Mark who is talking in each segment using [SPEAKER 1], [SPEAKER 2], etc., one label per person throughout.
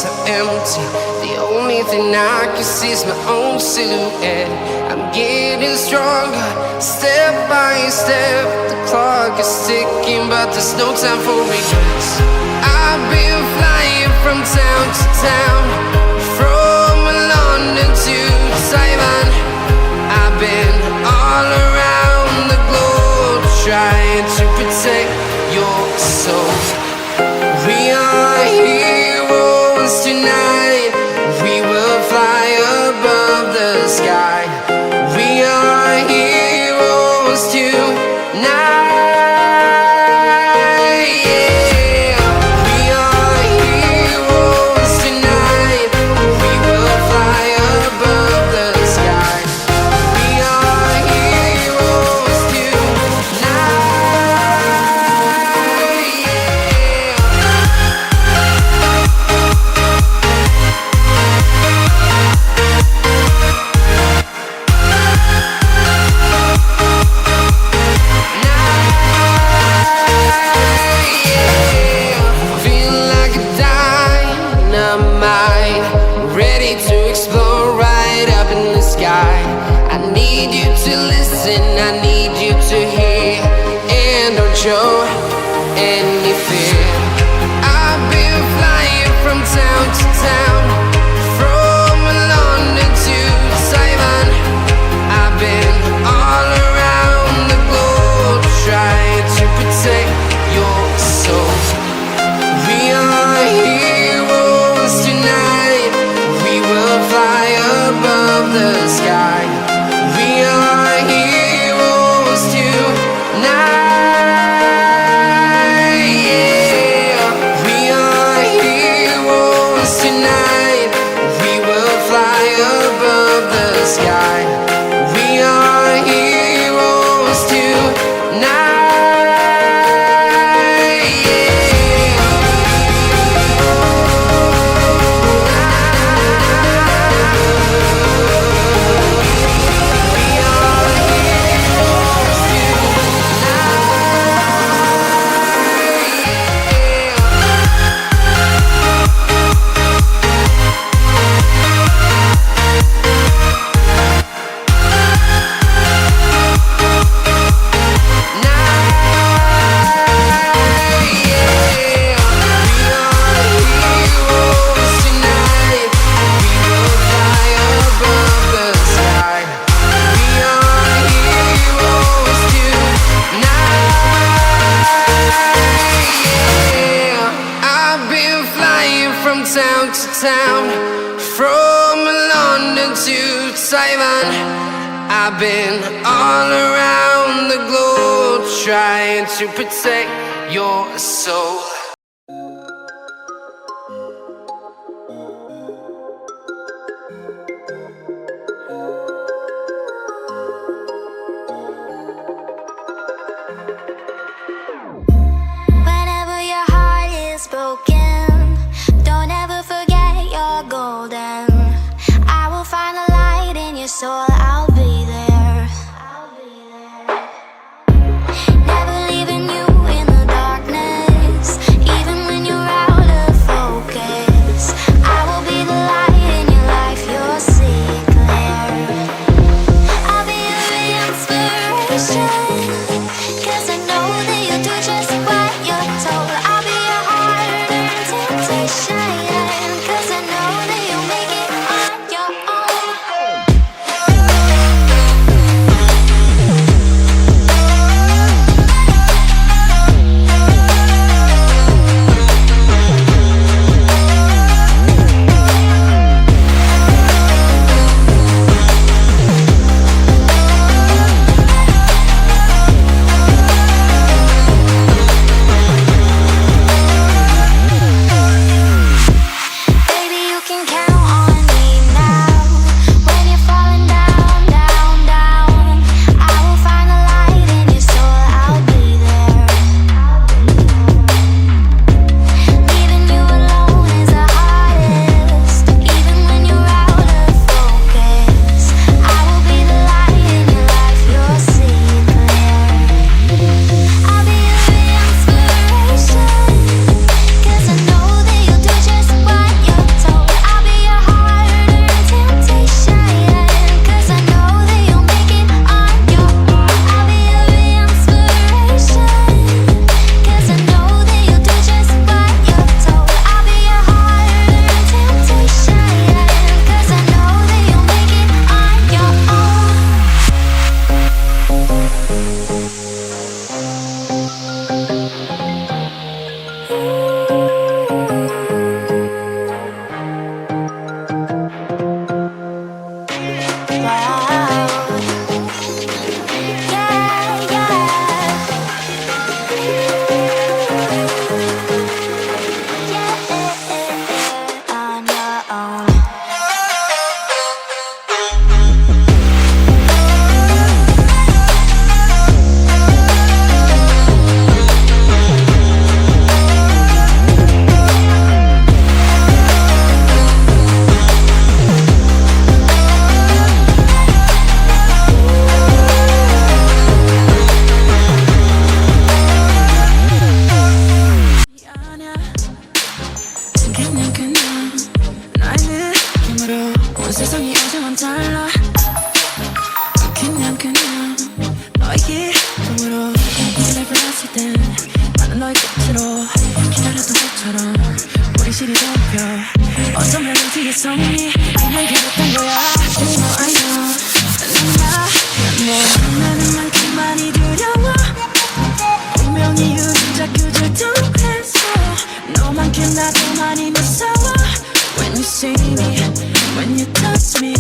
[SPEAKER 1] so empty. The only thing I can see is my own silhouette. I'm getting stronger, step by step. The clock is ticking, but there's no time for regrets. I've been flying from town to town, from London to Taiwan. I've been all around the globe, trying to protect your soul. We are heroes tonight. We will fly above the sky. We are heroes tonight. Yeah. We are heroes tonight. We will fly above the sky. We are heroes tonight. I need you to hear, and don't show any fear. I've been flying from town to town, from London to Taiwan. I've been all around the globe, trying to protect your soul. We are heroes tonight. We will fly above the sky. We are heroes tonight. Yeah. We are heroes tonight. We will fly above the sky. We are heroes tonight. Town to town, from London to Taiwan. I've been all around the globe, trying to protect your soul.
[SPEAKER 2] Whenever your heart is broken, don't ever forget you're golden. I will find the light in your soul, I'll be there. Never leaving you in the darkness, even when you're out of focus. I will be the light in your life, you'll see clear. I'll be your inspiration, 'cause I know that you'll do just what you're told. I'll be your heart and temptation, 'cause I know that you'll make it on your own.
[SPEAKER 3] 성이 그냥 그랬던 거야. You know I know 넌 만큼 많이 두려워. 분명히 유전자 그절도했어. 너만큼 나도 많이 무서워. When you see me, when you touch me,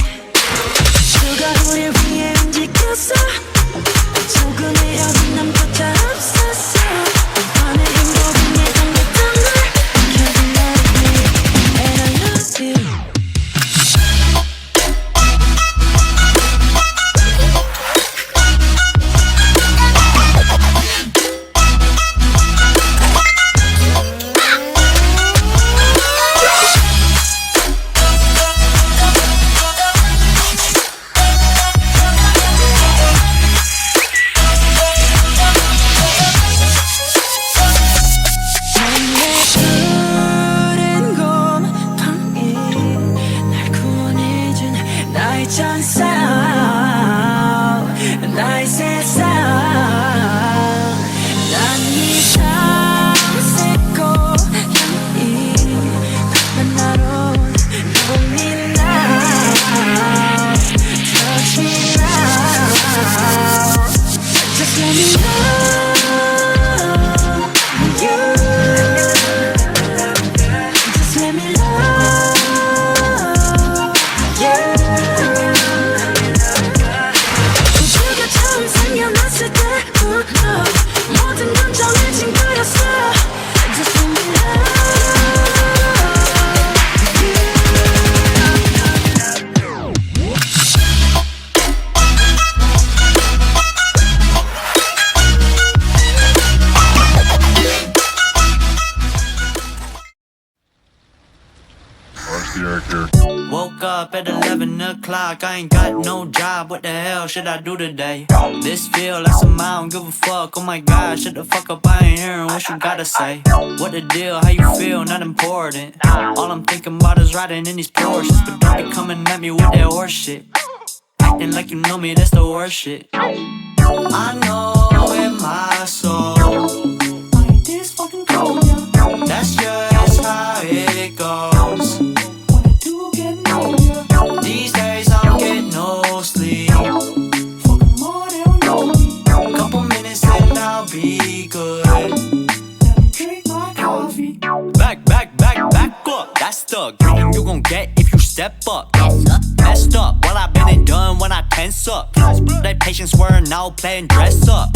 [SPEAKER 3] 누가 우릴 위해 움직였어. 조금의 어긋남조차 없었어. 밤의 행복은 예상했던 걸 Cause you love me and I love you.
[SPEAKER 4] Woke up at 11 o'clock, I ain't got no job, what the hell should I do today? This feel like some I don't give a fuck, oh my god, shut the fuck up, I ain't hearing what you gotta say. What the deal, how you feel, not important. All I'm thinking about is riding in these Porsches, but don't be coming at me with that horse shit. Acting like you know me, that's the worst shit. I know in my soul, like this fucking cold, that's just how it goes. These days I don't get no sleep. Fucking more, they don't know me. Couple minutes and I'll be good. Let me drink my coffee. Back up. That's the greeting you gon' get if you step up. Messed up, well I've been and done when I tense up. They patience were now playing dress up.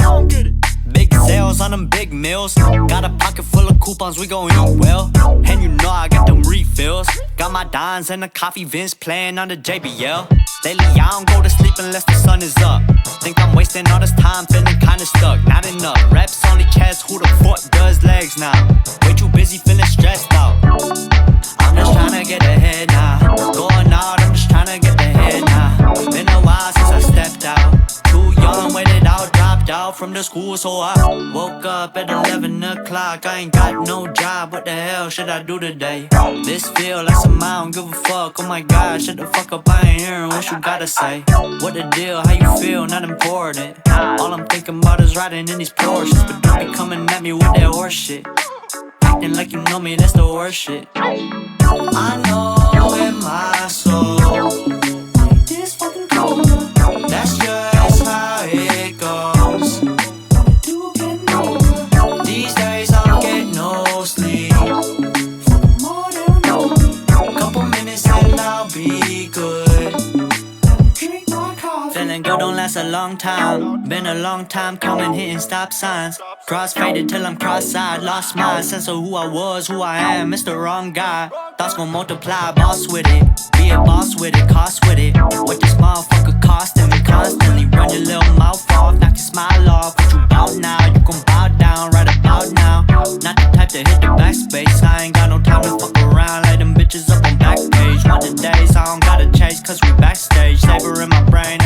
[SPEAKER 4] Big sales on them big meals. Got a pocket full of coupons, we gon' eat well. And you know I got them refills. Got my dimes and the coffee Vince playing on the JBL. Lately I don't go to sleep unless the sun is up. Think I'm wasting all this time feeling kinda stuck. Not enough, reps only chest, who the fuck does legs now? Way too busy feeling stressed out. I'm just tryna get ahead now. Going out, I'm just tryna get ahead now. Been a while since I stepped out. Too young, waited out, dropped out from the school, so I woke up at 11 o'clock. I ain't got no job, what the hell should I do today? This feel like some I don't give a fuck, oh my god, shut the fuck up, I ain't hearing what you gotta say. What the deal, how you feel, not important. All I'm thinking about is riding in these Porsches, but don't be coming at me with that horse shit. Acting like you know me, that's the worst shit. I know in my soul, like this fucking cold, that's just how it goes. Do get older. These days I don't get no sleep. Fucking more than know me. Couple minutes and I'll be good. Let me drink my coffee. Feeling good don't last a long time. Been a long time coming, hitting stop signs. Cross-faded till I'm cross-eyed. Lost my sense of who I was, who I am. It's the wrong guy. Thoughts gon' multiply, boss with it. Be a boss with it, cost with it. What this motherfucker costing me constantly. Run your little mouth off, knock your smile off. What you bout now? You gon' bow down right about now. Not the type to hit the backspace. I ain't got no time to fuck around like them bitches up on Backpage. Want the days I don't gotta chase cause we backstage. Saber in my brain,